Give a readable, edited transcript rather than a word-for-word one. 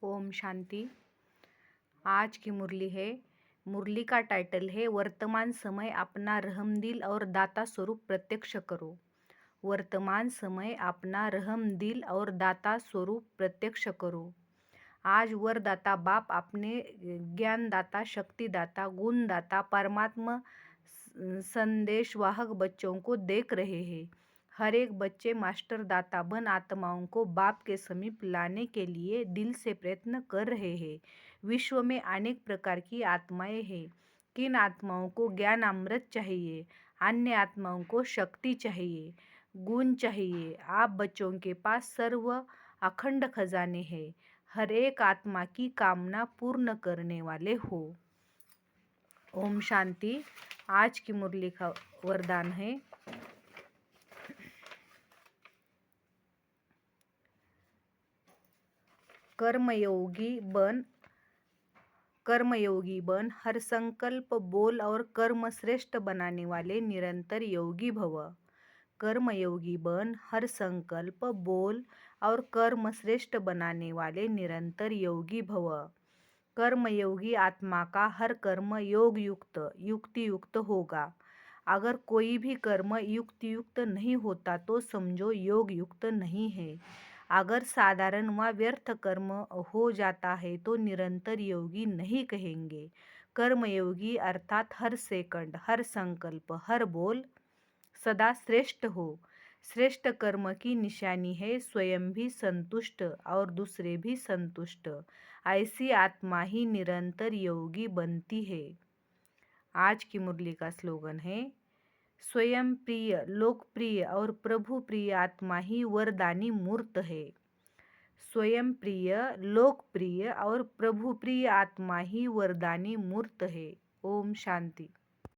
ओम शांति। आज की मुरली का टाइटल है वर्तमान समय अपना रहमदिल और दाता स्वरूप प्रत्यक्ष करो। वर्तमान समय अपना रहमदिल और दाता स्वरूप प्रत्यक्ष करो। आज वरदाता बाप अपने ज्ञानदाता, शक्तिदाता, गुणदाता, परमात्मा संदेशवाहक बच्चों को देख रहे हैं। हर एक बच्चे मास्टर दाता बन आत्माओं को बाप के समीप लाने के लिए दिल से प्रयत्न कर रहे हैं। विश्व में अनेक प्रकार की आत्माएं हैं। किन आत्माओं को ज्ञान अमृत चाहिए, अन्य आत्माओं को शक्ति चाहिए, गुण चाहिए। आप बच्चों के पास सर्व अखंड खजाने हैं। हर एक आत्मा की कामना पूर्ण करने वाले हो। ओम शांति। आज की मुरली का वरदान है कर्मयोगी बन, हर संकल्प बोल और कर्म श्रेष्ठ बनाने वाले निरंतर योगी भव। कर्मयोगी बन, हर संकल्प बोल और कर्म श्रेष्ठ बनाने वाले निरंतर योगी भव। कर्मयोगी आत्मा का हर कर्म योग युक्त युक्ति युक्त होगा। अगर कोई भी कर्म युक्ति युक्त नहीं होता तो समझो योग युक्त नहीं है। अगर साधारण व व्यर्थ कर्म हो जाता है तो निरंतर योगी नहीं कहेंगे। कर्मयोगी अर्थात हर सेकंड, हर संकल्प, हर बोल सदा श्रेष्ठ हो। श्रेष्ठ कर्म की निशानी है स्वयं भी संतुष्ट और दूसरे भी संतुष्ट। ऐसी आत्मा ही निरंतर योगी बनती है। आज की मुरली का स्लोगन है स्वयं प्रिय, लोकप्रिय और प्रभु प्रिय आत्मा ही वरदानी मूर्त है। स्वयं प्रिय, लोकप्रिय और प्रभु प्रिय आत्मा ही वरदानी मूर्त है। ओम शांति।